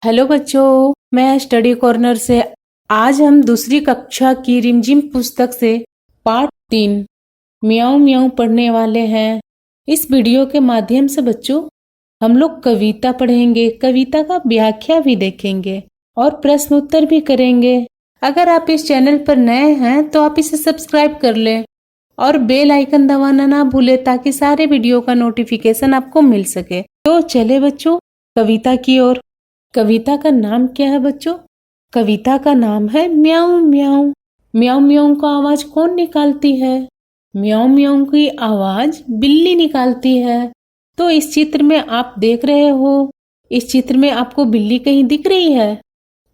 Hello बच्चों, मैं study corner से आज हम दूसरी कक्षा की रिमझिम पुस्तक से पाठ 3 मियाऊं मियाऊं पढ़ने वाले हैं। इस वीडियो के माध्यम से बच्चों हम लोग कविता पढ़ेंगे, कविता का व्याख्या भी देखेंगे और प्रश्न उत्तर भी करेंगे। अगर आप इस चैनल पर नए हैं तो आप इसे सब्सक्राइब कर लें और बेल आइकन दबाना ना भूलें ताकि सारे वीडियो का नोटिफिकेशन आपको मिल सके। तो चले बच्चों कविता की ओर। कविता का नाम क्या है बच्चों? कविता का नाम है म्याऊं म्याऊं। म्याऊं म्याऊं का आवाज कौन निकालती है? म्याऊं म्याऊं की आवाज बिल्ली निकालती है। तो इस चित्र में आप देख रहे हो, इस चित्र में आपको बिल्ली कहीं दिख रही है?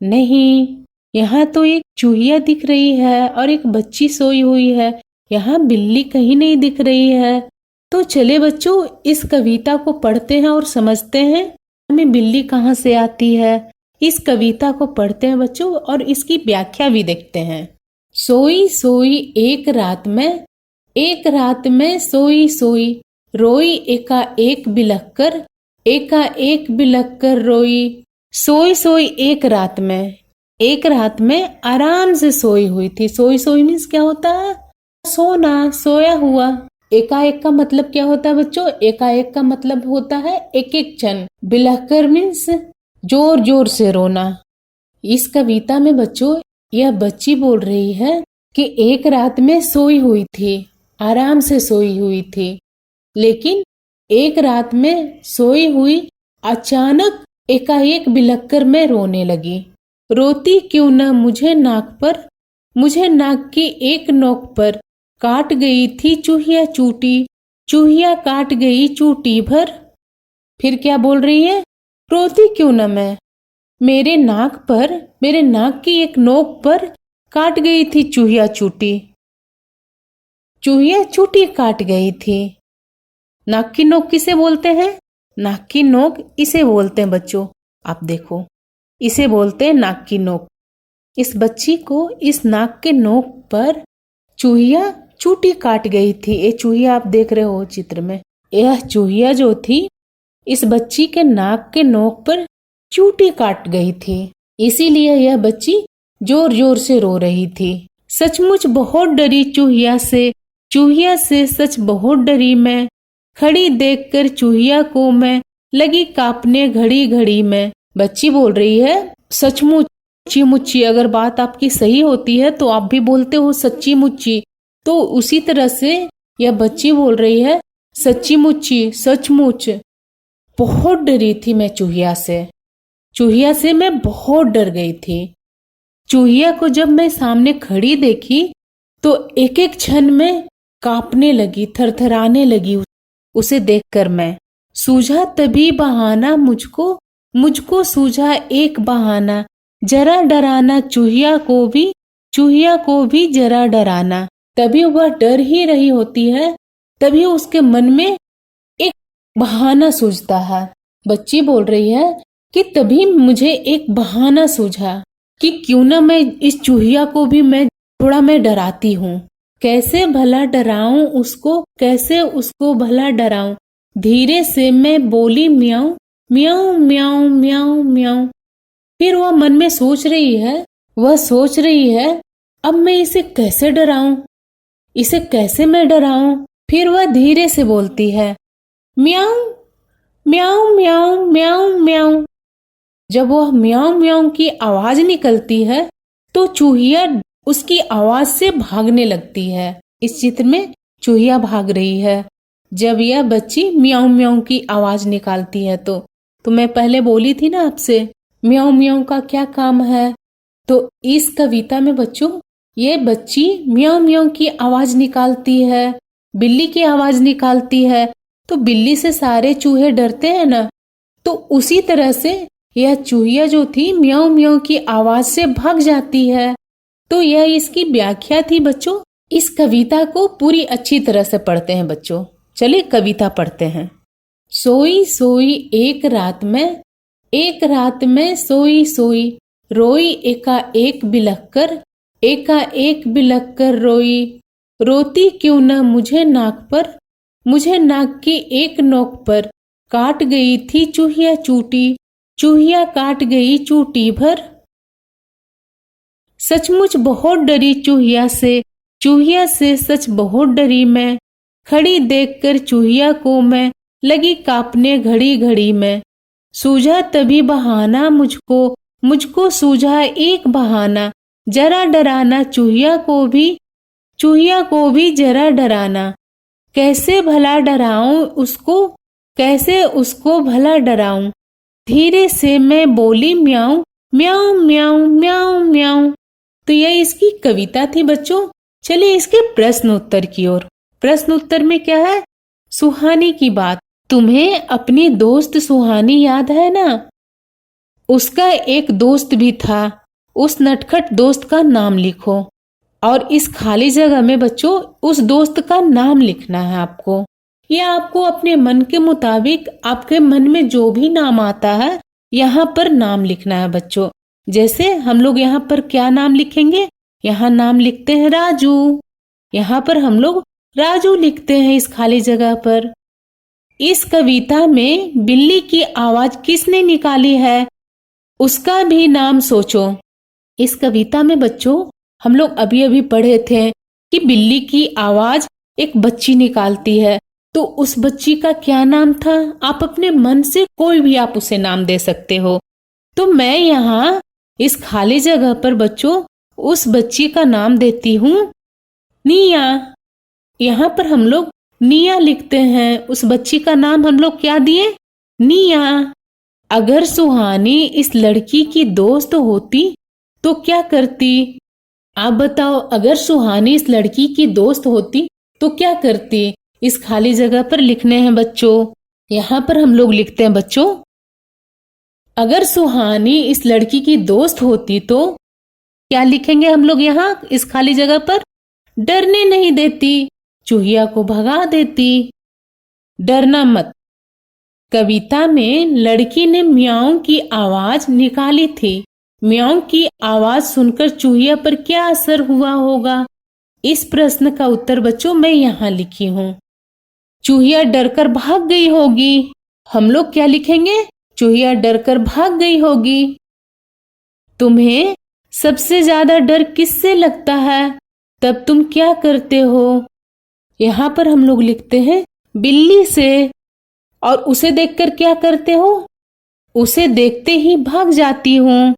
नहीं, यहाँ तो एक चूहिया दिख रही है और एक बच्ची सोई हुई है। यहाँ बिल्ली कहीं नहीं दिख रही है। तो चले बच्चों इस कविता को पढ़ते हैं और समझते हैं हमें बिल्ली कहाँ से आती है। इस कविता को पढ़ते हैं बच्चों और इसकी व्याख्या भी देखते हैं। सोई सोई एक रात में सोई सोई रोई एकाएक बिलख कर रोई। सोई सोई एक रात में आराम से सोई हुई थी। सोई सोई मीन्स क्या होता है? सोना, सोया हुआ। एकाएक का मतलब क्या होता है बच्चों? एकाएक का मतलब होता है एक एक क्षण। बिलखकर मीन्स जोर जोर से रोना। इस कविता में बच्चों यह बच्ची बोल रही है कि एक रात में सोई हुई थी, आराम से सोई हुई थी, लेकिन एक रात में सोई हुई अचानक एकाएक बिलखकर मैं रोने लगी। रोती क्यों न मुझे नाक की एक नोक पर काट गई थी चूहिया चूटी, चूहिया काट गई चूटी भर। फिर क्या बोल रही है? रोती क्यों न मैं, मेरे नाक की एक नोक पर काट गई थी चूहिया चूटी, चूहिया चूटी काट गई थी। नाक की नोक किसे बोलते हैं? नाक की नोक इसे बोलते हैं बच्चों। आप देखो, इसे बोलते हैं नाक की नोक। इस बच्ची को इस नाक के नोक पर चूहिया चूटी काट गई थी। ये चूहिया आप देख रहे हो चित्र में। यह चूहिया जो थी इस बच्ची के नाक के नोक पर चूटी काट गई थी, इसीलिए यह बच्ची जोर जोर से रो रही थी। सचमुच बहुत डरी चूहिया से सच बहुत डरी मैं। खड़ी देखकर चूहिया को मैं लगी कांपने घड़ी घड़ी में। बच्ची बोल रही है सचमुच, सच्ची मुच्ची। अगर बात आपकी सही होती है तो आप भी बोलते हो सच्ची मुच्ची। तो उसी तरह से यह बच्ची बोल रही है सच्ची मुच्ची, सचमुच बहुत डरी थी मैं चूहिया से मैं बहुत डर गई थी। चूहिया को जब मैं सामने खड़ी देखी तो एक एक क्षण में कांपने लगी, थरथराने लगी उसे देखकर मैं। सूझा तभी बहाना मुझको सूझा एक बहाना, जरा डराना चूहिया को भी जरा डराना। तभी वह डर ही रही होती है, तभी उसके मन में एक बहाना सूझता है। बच्ची बोल रही है कि तभी मुझे एक बहाना सूझा कि क्यों ना मैं इस चूहिया को भी मैं डराती हूँ। कैसे उसको भला डराऊं। धीरे से मैं बोली म्याऊं म्याऊं म्याऊं म्याऊं म्याऊं। फिर वह मन में सोच रही है अब मैं इसे कैसे डराऊं। फिर वह धीरे से बोलती है म्याऊं म्याऊं म्याऊं म्याऊं म्याऊं। जब वह म्याऊं म्याऊं की आवाज निकलती है तो चूहिया उसकी आवाज से भागने लगती है। इस चित्र में चूहिया भाग रही है जब यह बच्ची म्याऊं म्याऊं की आवाज निकालती है। तो मैं पहले बोली थी ना आपसे म्याऊं म्याऊं का क्या काम है। तो इस कविता में बच्चों ये बच्ची म्याऊं म्याऊं की आवाज निकालती है, बिल्ली की आवाज निकालती है। तो बिल्ली से सारे चूहे डरते हैं ना, तो उसी तरह से यह चूहिया जो थी म्याऊं म्याऊं की आवाज से भाग जाती है। तो यह इसकी व्याख्या थी बच्चों। इस कविता को पूरी अच्छी तरह से पढ़ते हैं बच्चों। चलिए कविता पढ़ते हैं। सोई सोई एक रात में सोई सोई रोई एकाएक बिलख कर रोई। रोती क्यों न मुझे नाक की एक नोक पर काट गई थी चूहिया चूटी, चूहिया काट गई चूटी भर। सचमुच बहुत डरी चूहिया से सच बहुत डरी मैं। खड़ी देखकर चूहिया को मैं लगी कांपने घड़ी घड़ी में। सूझा तभी बहाना मुझको सूझा एक बहाना। जरा डराना चूहिया को भी जरा डराना। कैसे उसको भला डराऊं। धीरे से मैं बोली म्याऊं म्याऊं म्याऊं म्याऊं म्याऊं। तो यह इसकी कविता थी बच्चों। चलिए इसके प्रश्न उत्तर की ओर। प्रश्न उत्तर में क्या है? सुहानी की बात। तुम्हें अपनी दोस्त सुहानी याद है ना? उसका एक दोस्त भी था। उस नटखट दोस्त का नाम लिखो। और इस खाली जगह में बच्चों उस दोस्त का नाम लिखना है आपको। या आपको अपने मन के मुताबिक आपके मन में जो भी नाम आता है यहाँ पर नाम लिखना है बच्चों। जैसे हम लोग यहाँ पर क्या नाम लिखेंगे? यहाँ नाम लिखते हैं राजू। यहाँ पर हम लोग राजू लिखते हैं इस खाली जगह पर। इस कविता में बिल्ली की आवाज किसने निकाली है? उसका भी नाम सोचो। इस कविता में बच्चों हम लोग अभी अभी पढ़े थे कि बिल्ली की आवाज एक बच्ची निकालती है। तो उस बच्ची का क्या नाम था? आप अपने मन से कोई भी आप उसे नाम दे सकते हो। तो मैं यहाँ इस खाली जगह पर बच्चों उस बच्ची का नाम देती हूँ निया। यहाँ पर हम लोग निया लिखते हैं। उस बच्ची का नाम हम लोग क्या दिए? निया। अगर सुहानी इस लड़की की दोस्त होती तो क्या करती? आप बताओ, अगर सुहानी इस लड़की की दोस्त होती तो क्या करती? इस खाली जगह पर लिखने हैं बच्चों। यहाँ पर हम लोग लिखते हैं बच्चों, अगर सुहानी इस लड़की की दोस्त होती तो क्या लिखेंगे हम लोग यहाँ इस खाली जगह पर? डरने नहीं देती, चूहिया को भगा देती। डरना मत। कविता में लड़की ने म्याऊं की आवाज निकाली थी। म्याऊं की आवाज सुनकर चूहिया पर क्या असर हुआ होगा? इस प्रश्न का उत्तर बच्चों मैं यहाँ लिखी हूँ। चूहिया डरकर भाग गई होगी। हम लोग क्या लिखेंगे? चूहिया डरकर भाग गई होगी। तुम्हें सबसे ज्यादा डर किससे लगता है? तब तुम क्या करते हो? यहाँ पर हम लोग लिखते हैं बिल्ली से। और उसे देखकर क्या करते हो? उसे देखते ही भाग जाती हूँ।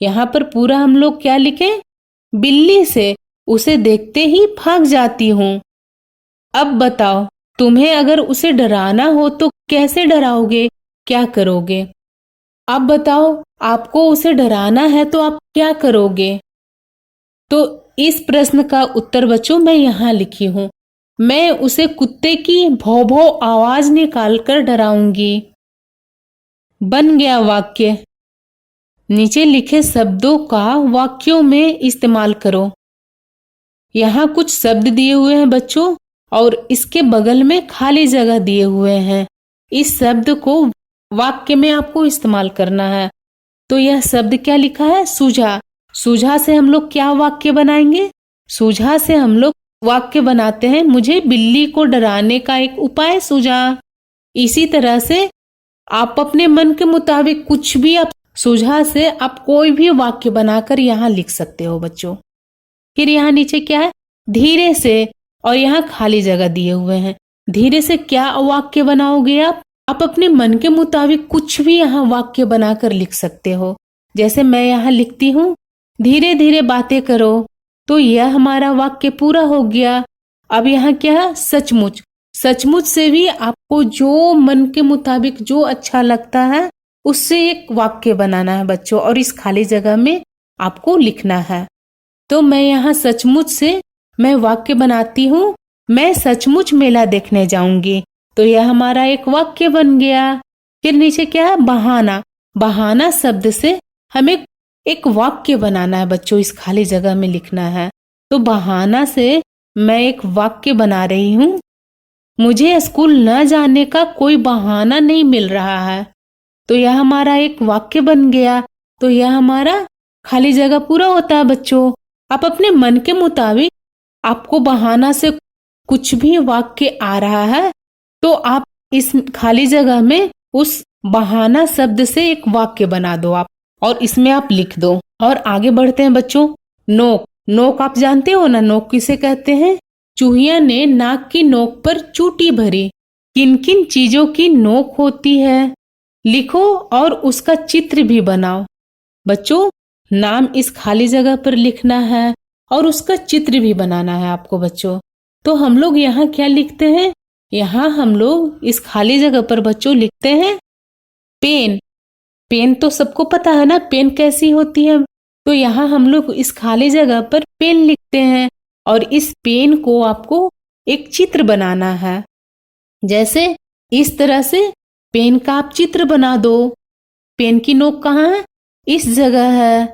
यहाँ पर पूरा हम लोग क्या लिखें? बिल्ली से, उसे देखते ही भाग जाती हूँ। अब बताओ, तुम्हें अगर उसे डराना हो तो कैसे डराओगे? क्या करोगे? अब बताओ, आपको उसे डराना है तो आप क्या करोगे? तो इस प्रश्न का उत्तर बच्चों मैं यहाँ लिखी हूँ। मैं उसे कुत्ते की भौ भौ आवाज निकालकर डराऊंगी। बन गया वाक्य। नीचे लिखे शब्दों का वाक्यों में इस्तेमाल करो। यहाँ कुछ शब्द दिए हुए हैं बच्चों और इसके बगल में खाली जगह दिए हुए हैं। इस शब्द को वाक्य में आपको इस्तेमाल करना है। तो यह शब्द क्या लिखा है? सूझा। सूझा से हम लोग क्या वाक्य बनाएंगे? सूझा से हम लोग वाक्य बनाते हैं, मुझे बिल्ली को डराने का एक उपाय सूझा। इसी तरह से आप अपने मन के मुताबिक कुछ भी आप सूझा से आप कोई भी वाक्य बनाकर यहाँ लिख सकते हो बच्चों। फिर यहाँ नीचे क्या है? धीरे से, और यहाँ खाली जगह दिए हुए हैं। धीरे से क्या वाक्य बनाओगे आप? आप अपने मन के मुताबिक कुछ भी यहाँ वाक्य बनाकर लिख सकते हो। जैसे मैं यहाँ लिखती हूँ धीरे धीरे बातें करो, तो यह हमारा वाक्य पूरा हो गया। अब यहाँ क्या है? सचमुच। सचमुच से भी आपको जो मन के मुताबिक जो अच्छा लगता है उससे एक वाक्य बनाना है बच्चों, और इस खाली जगह में आपको लिखना है। तो मैं यहाँ सचमुच से मैं वाक्य बनाती हूँ, मैं सचमुच मेला देखने जाऊंगी। तो यह हमारा एक वाक्य बन गया। फिर नीचे क्या है? बहाना। बहाना शब्द से हमें एक वाक्य बनाना है बच्चों, इस खाली जगह में लिखना है। तो बहाना से मैं एक वाक्य बना रही हूँ, मुझे स्कूल न जाने का कोई बहाना नहीं मिल रहा है। तो यह हमारा एक वाक्य बन गया। तो यह हमारा खाली जगह पूरा होता है बच्चों। आप अपने मन के मुताबिक आपको बहाना से कुछ भी वाक्य आ रहा है तो आप इस खाली जगह में उस बहाना शब्द से एक वाक्य बना दो आप और इसमें आप लिख दो। और आगे बढ़ते हैं बच्चों। नोक, नोक आप जानते हो ना, नोक किसे कहते हैं? चूहिया ने नाक की नोक पर चूटी भरी। किन किन चीजों की नोक होती है? लिखो और उसका चित्र भी बनाओ। बच्चों, नाम इस खाली जगह पर लिखना है और उसका चित्र भी बनाना है आपको बच्चों। तो हम लोग यहाँ क्या लिखते हैं? यहाँ हम लोग इस खाली जगह पर बच्चों लिखते हैं पेन। पेन तो सबको पता है ना, पेन कैसी होती है। तो यहाँ हम लोग इस खाली जगह पर पेन लिखते हैं और इस पेन को आपको एक चित्र बनाना है। जैसे इस तरह से पेन का आप चित्र बना दो। पेन की नोक कहाँ है? इस जगह है।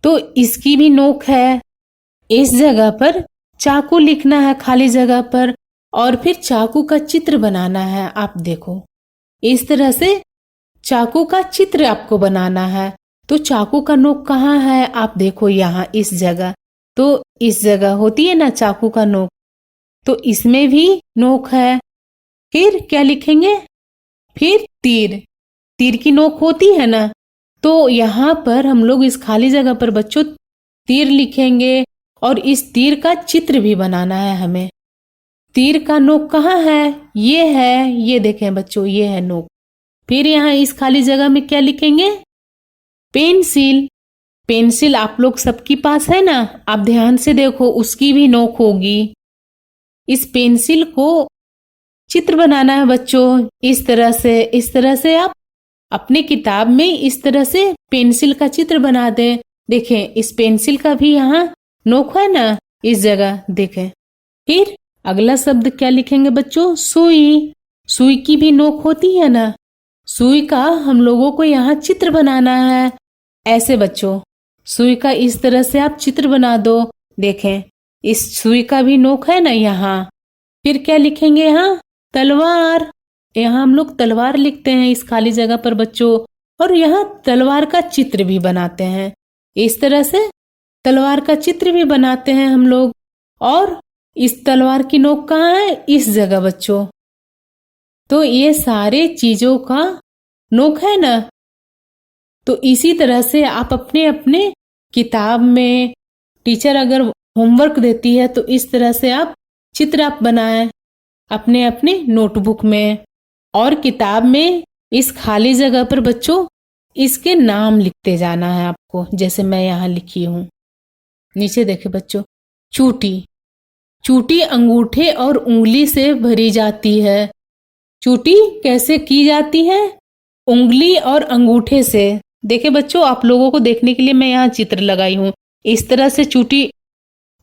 तो इसकी भी नोक है इस जगह पर। चाकू लिखना है खाली जगह पर और फिर चाकू का चित्र बनाना है। आप देखो इस तरह से चाकू का चित्र आपको बनाना है। तो चाकू का नोक कहाँ है? आप देखो यहाँ इस जगह। तो इस जगह होती है ना चाकू का नोक, तो इसमें भी नोक है। फिर क्या लिखेंगे? फिर तीर, तीर की नोक होती है ना। तो यहाँ पर हम लोग इस खाली जगह पर बच्चों तीर लिखेंगे और इस तीर का चित्र भी बनाना है हमें। तीर का नोक कहाँ है? ये है, ये देखें बच्चों, ये है नोक। फिर यहाँ इस खाली जगह में क्या लिखेंगे? पेंसिल। पेंसिल आप लोग सबके पास है ना, आप ध्यान से देखो, उसकी भी नोक होगी। इस पेंसिल को चित्र बनाना है बच्चों इस तरह से आप अपने किताब में इस तरह से पेंसिल का चित्र बना दें। देखें इस पेंसिल का भी यहाँ नोक है ना इस जगह, देखें। फिर अगला शब्द क्या लिखेंगे बच्चों? सुई। सुई की भी नोक होती है ना। सुई का हम लोगों को यहाँ चित्र बनाना है। ऐसे बच्चों सुई का इस तरह से आप चित्र बना दो। देखें इस सुई का भी नोक है ना यहाँ। फिर क्या लिखेंगे यहाँ? तलवार। यहाँ हम लोग तलवार लिखते हैं इस खाली जगह पर बच्चों और यहाँ तलवार का चित्र भी बनाते हैं। इस तरह से तलवार का चित्र भी बनाते हैं हम लोग। और इस तलवार की नोक कहाँ है? इस जगह बच्चों। तो ये सारे चीजों का नोक है ना। तो इसी तरह से आप अपने अपने किताब में, टीचर अगर होमवर्क देती है तो इस तरह से आप चित्र आप बनाएं अपने अपने नोटबुक में और किताब में। इस खाली जगह पर बच्चों इसके नाम लिखते जाना है आपको, जैसे मैं यहाँ लिखी हूँ। नीचे देखे बच्चों, चूटी। चूटी अंगूठे और उंगली से भरी जाती है। चूटी कैसे की जाती है? उंगली और अंगूठे से। देखे बच्चों, आप लोगों को देखने के लिए मैं यहाँ चित्र लगाई हूँ। इस तरह से चूटी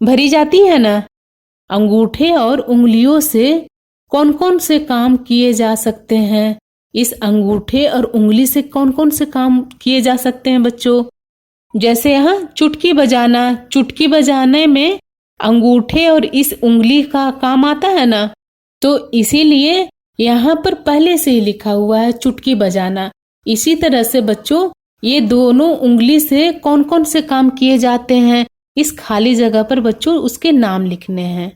भरी जाती है ना। अंगूठे और उंगलियों से कौन कौन से काम किए जा सकते हैं? इस अंगूठे और उंगली से कौन कौन से काम किए जा सकते हैं बच्चों? जैसे यहाँ चुटकी बजाना। चुटकी बजाने में अंगूठे और इस उंगली का काम आता है ना। तो इसीलिए यहाँ पर पहले से ही लिखा हुआ है चुटकी बजाना। इसी तरह से बच्चों ये दोनों उंगली से कौन कौन से काम किए जाते हैं इस खाली जगह पर बच्चों उसके नाम लिखने हैं।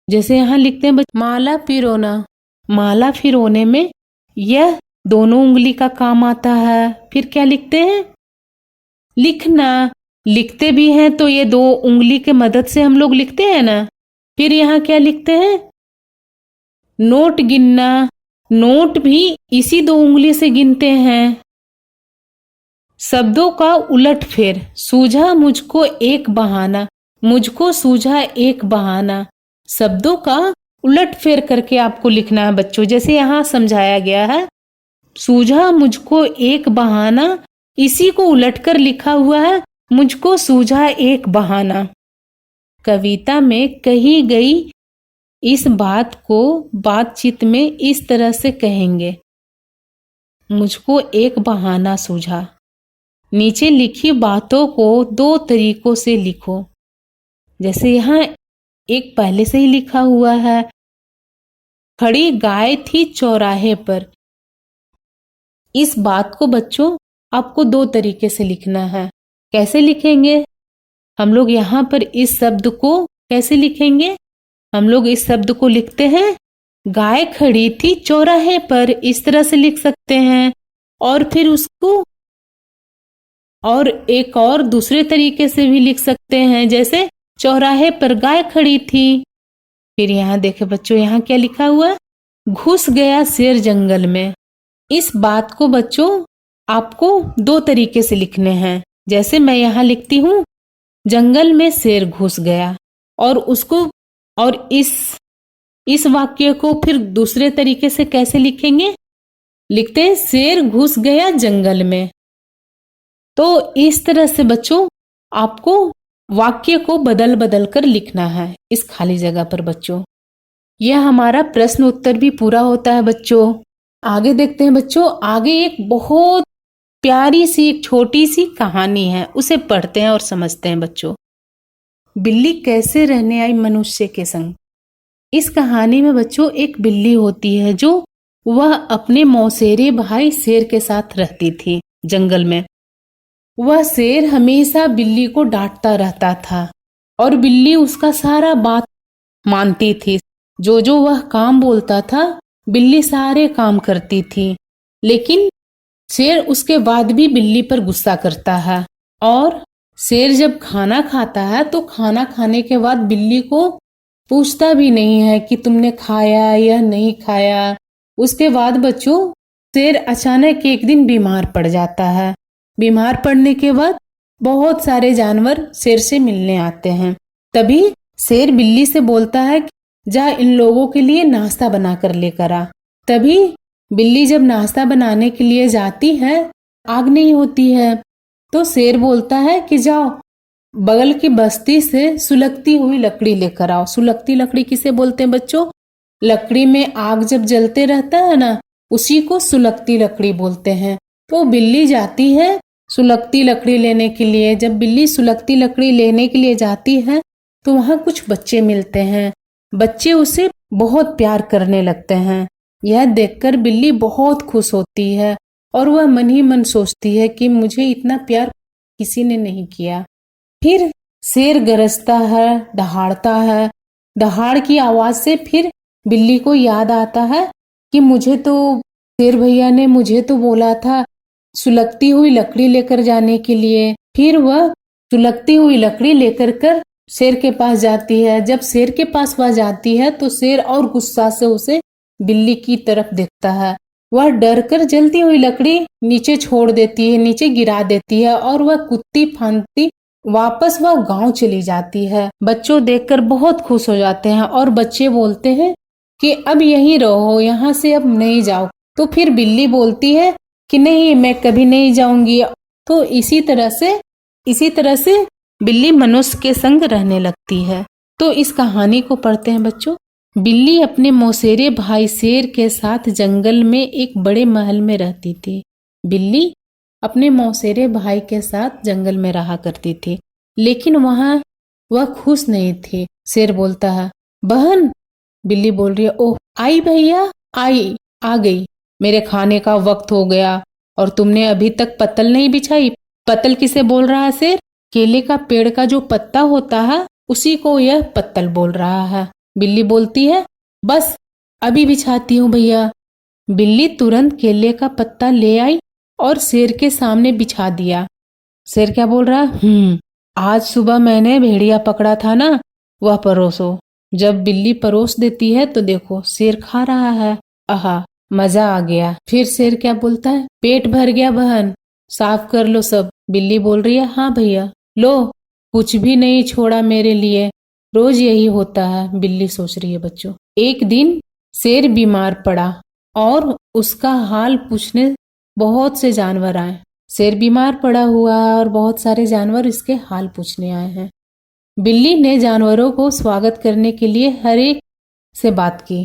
जैसे यहाँ लिखते हैं माला पिरोना। माला पिरोने में यह दोनों उंगली का काम आता है। फिर क्या लिखते हैं? लिखना। लिखते भी हैं तो ये दो उंगली के मदद से हम लोग लिखते हैं ना। फिर यहाँ क्या लिखते हैं? नोट गिनना। नोट भी इसी दो उंगली से गिनते हैं। शब्दों का उलटफेर। सूझा मुझको एक बहाना। मुझको सूझा एक बहाना। शब्दों का उलटफेर करके आपको लिखना है बच्चों। जैसे यहाँ समझाया गया है, सूझा मुझको एक बहाना, इसी को उलटकर लिखा हुआ है मुझको सूझा एक बहाना। कविता में कही गई इस बात को बातचीत में इस तरह से कहेंगे, मुझको एक बहाना सूझा। नीचे लिखी बातों को दो तरीकों से लिखो। जैसे यहाँ एक पहले से ही लिखा हुआ है, खड़ी गाय थी चौराहे पर। इस बात को बच्चों आपको दो तरीके से लिखना है। कैसे लिखेंगे? हम लोग यहाँ पर इस शब्द को कैसे लिखेंगे? हम लोग इस शब्द को लिखते हैं गाय खड़ी थी चौराहे पर, इस तरह से लिख सकते हैं। और फिर उसको और एक और दूसरे तरीके से भी लिख सकते हैं, जैसे चौराहे पर गाय खड़ी थी। फिर यहाँ देखे बच्चों, यहाँ क्या लिखा हुआ है, घुस गया शेर जंगल में। इस बात को बच्चों आपको दो तरीके से लिखने हैं। जैसे मैं यहाँ लिखती हूँ, जंगल में शेर घुस गया, और उसको और इस वाक्य को फिर दूसरे तरीके से कैसे लिखेंगे, लिखते हैं शेर घुस गया जंगल में। तो इस तरह से बच्चों आपको वाक्य को बदल बदल कर लिखना है इस खाली जगह पर बच्चों। यह हमारा प्रश्न उत्तर भी पूरा होता है बच्चों। आगे देखते हैं बच्चों, आगे एक बहुत प्यारी सी एक छोटी सी कहानी है, उसे पढ़ते हैं और समझते हैं बच्चों। बिल्ली कैसे रहने आई मनुष्य के संग। इस कहानी में बच्चों एक बिल्ली होती है जो वह अपने मौसेरे भाई शेर के साथ रहती थी जंगल में। वह शेर हमेशा बिल्ली को डांटता रहता था और बिल्ली उसका सारा बात मानती थी। जो जो वह काम बोलता था बिल्ली सारे काम करती थी, लेकिन शेर उसके बाद भी बिल्ली पर गुस्सा करता है। और शेर जब खाना खाता है तो खाना खाने के बाद बिल्ली को पूछता भी नहीं है कि तुमने खाया या नहीं खाया। उसके बाद बच्चों शेर अचानक एक दिन बीमार पड़ जाता है। बीमार पड़ने के बाद बहुत सारे जानवर शेर से मिलने आते हैं। तभी शेर बिल्ली से बोलता है कि जा इन लोगों के लिए नाश्ता बना कर लेकर आ। तभी बिल्ली जब नाश्ता बनाने के लिए जाती है, आग नहीं होती है, तो शेर बोलता है कि जाओ बगल की बस्ती से सुलगती हुई लकड़ी लेकर आओ। सुलगती लकड़ी किसे बोलते हैं बच्चों? लकड़ी में आग जब जलते रहता है ना, उसी को सुलगती लकड़ी बोलते हैं। तो बिल्ली जाती है सुलगती लकड़ी लेने के लिए। जब बिल्ली सुलगती लकड़ी लेने के लिए जाती है तो वहाँ कुछ बच्चे मिलते हैं। बच्चे उसे बहुत प्यार करने लगते हैं। यह देखकर बिल्ली बहुत खुश होती है और वह मन ही मन सोचती है कि मुझे इतना प्यार किसी ने नहीं किया। फिर शेर गरजता है, दहाड़ता है। दहाड़ की आवाज से फिर बिल्ली को याद आता है कि मुझे तो शेर भैया ने मुझे तो बोला था सुलगती हुई लकड़ी लेकर जाने के लिए। फिर वह सुलगती हुई लकड़ी लेकर शेर के पास जाती है। जब शेर के पास वह जाती है तो शेर और गुस्सा से उसे बिल्ली की तरफ देखता है। वह डरकर जलती हुई लकड़ी नीचे छोड़ देती है, नीचे गिरा देती है और वह कुत्ती फांदती वापस वह गांव चली जाती है। बच्चों देखकर बहुत खुश हो जाते हैं और बच्चे बोलते हैं कि अब यहीं रहो, यहाँ से अब नहीं जाओ। तो फिर बिल्ली बोलती है कि नहीं, मैं कभी नहीं जाऊंगी। तो इसी तरह से बिल्ली मनुष्य के संग रहने लगती है। तो इस कहानी को पढ़ते हैं बच्चों। बिल्ली अपने मौसेरे भाई शेर के साथ जंगल में एक बड़े महल में रहती थी। बिल्ली अपने मौसेरे भाई के साथ जंगल में रहा करती थी, लेकिन वहां वह खुश नहीं थी। शेर बोलता है, बहन। बिल्ली बोल रही है, ओह आई भैया, आई आ गई। मेरे खाने का वक्त हो गया और तुमने अभी तक पत्तल नहीं बिछाई। पत्तल किसे बोल रहा है शेर? केले का पेड़ का जो पत्ता होता है उसी को यह पत्तल बोल रहा है। बिल्ली बोलती है, बस अभी बिछाती हूँ भैया। बिल्ली तुरंत केले का पत्ता ले आई और शेर के सामने बिछा दिया। शेर क्या बोल रहा है? आज सुबह मैंने भेड़िया पकड़ा था ना, वह परोसो। जब बिल्ली परोस देती है तो देखो शेर खा रहा है। आहा, मजा आ गया। फिर शेर क्या बोलता है? पेट भर गया बहन, साफ कर लो सब। बिल्ली बोल रही है, हाँ भैया। लो, कुछ भी नहीं छोड़ा मेरे लिए। रोज यही होता है, बिल्ली सोच रही है बच्चों। एक दिन शेर बीमार पड़ा और उसका हाल पूछने बहुत से जानवर आए। शेर बीमार पड़ा हुआ है और बहुत सारे जानवर इसके हाल पूछने आए हैं। बिल्ली ने जानवरों को स्वागत करने के लिए हर एक से बात की।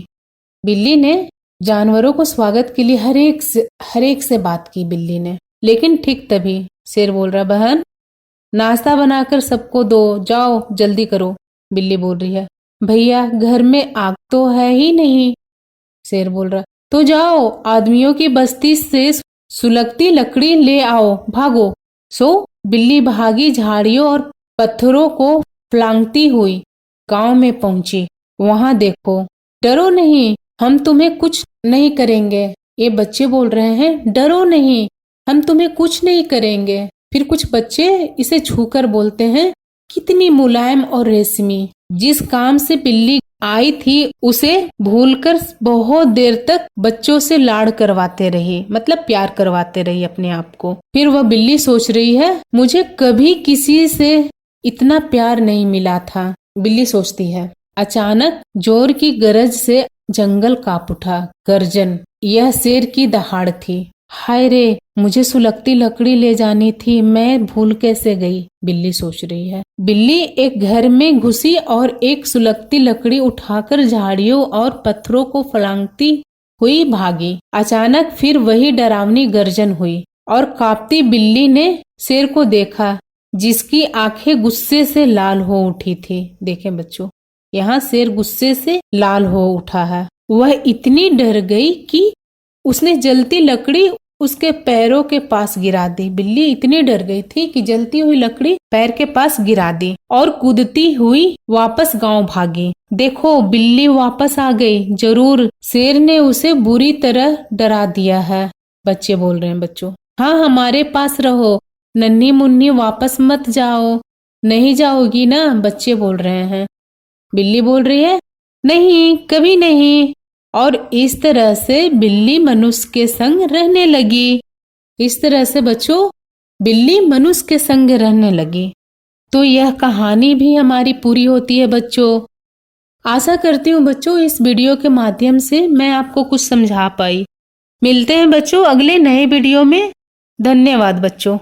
बिल्ली ने जानवरों को स्वागत के लिए हर एक से बात की बिल्ली ने। लेकिन ठीक तभी शेर बोल रहा, बहन नाश्ता बनाकर सबको दो, जाओ जल्दी करो। बिल्ली बोल रही है, भैया घर में आग तो है ही नहीं। शेर बोल रहा, तो जाओ आदमियों की बस्ती से सुलगती लकड़ी ले आओ, भागो। सो बिल्ली भागी, झाड़ियों और पत्थरों को फलांगती हुई गांव में पहुंची। वहां देखो, डरो नहीं, हम तुम्हें कुछ नहीं करेंगे। ये बच्चे बोल रहे हैं डरो नहीं, हम तुम्हें कुछ नहीं करेंगे। फिर कुछ बच्चे इसे छूकर बोलते हैं कितनी मुलायम और रेशमी। जिस काम से बिल्ली आई थी उसे भूलकर बहुत देर तक बच्चों से लाड़ करवाते रही, मतलब प्यार करवाते रही अपने आप को। फिर वह बिल्ली सोच रही है मुझे कभी किसी से इतना प्यार नहीं मिला था, बिल्ली सोचती है। अचानक जोर की गरज से जंगल कांप उठा। गर्जन, यह शेर की दहाड़ थी। हाय रे, मुझे सुलगती लकड़ी ले जानी थी, मैं भूल कैसे गई, बिल्ली सोच रही है। बिल्ली एक घर में घुसी और एक सुलगती लकड़ी उठाकर झाड़ियों और पत्थरों को फलांगती हुई भागी। अचानक फिर वही डरावनी गर्जन हुई और कांपती बिल्ली ने शेर को देखा, जिसकी आंखें गुस्से से लाल हो उठी थी। देखें बच्चों, यहाँ शेर गुस्से से लाल हो उठा है। वह इतनी डर गई कि उसने जलती लकड़ी उसके पैरों के पास गिरा दी। बिल्ली इतनी डर गई थी कि जलती हुई लकड़ी पैर के पास गिरा दी और कूदती हुई वापस गांव भागी। देखो, बिल्ली वापस आ गई, जरूर शेर ने उसे बुरी तरह डरा दिया है। बच्चे बोल रहे हैं बच्चों, हाँ हमारे पास रहो, नन्ही मुन्नी वापस मत जाओ। नहीं जाओगी ना, बच्चे बोल रहे हैं। बिल्ली बोल रही है नहीं, कभी नहीं। और इस तरह से बिल्ली मनुष्य के संग रहने लगी। इस तरह से बच्चों बिल्ली मनुष्य के संग रहने लगी। तो यह कहानी भी हमारी पूरी होती है बच्चों। आशा करती हूँ बच्चों इस वीडियो के माध्यम से मैं आपको कुछ समझा पाई। मिलते हैं बच्चों अगले नए वीडियो में। धन्यवाद बच्चों।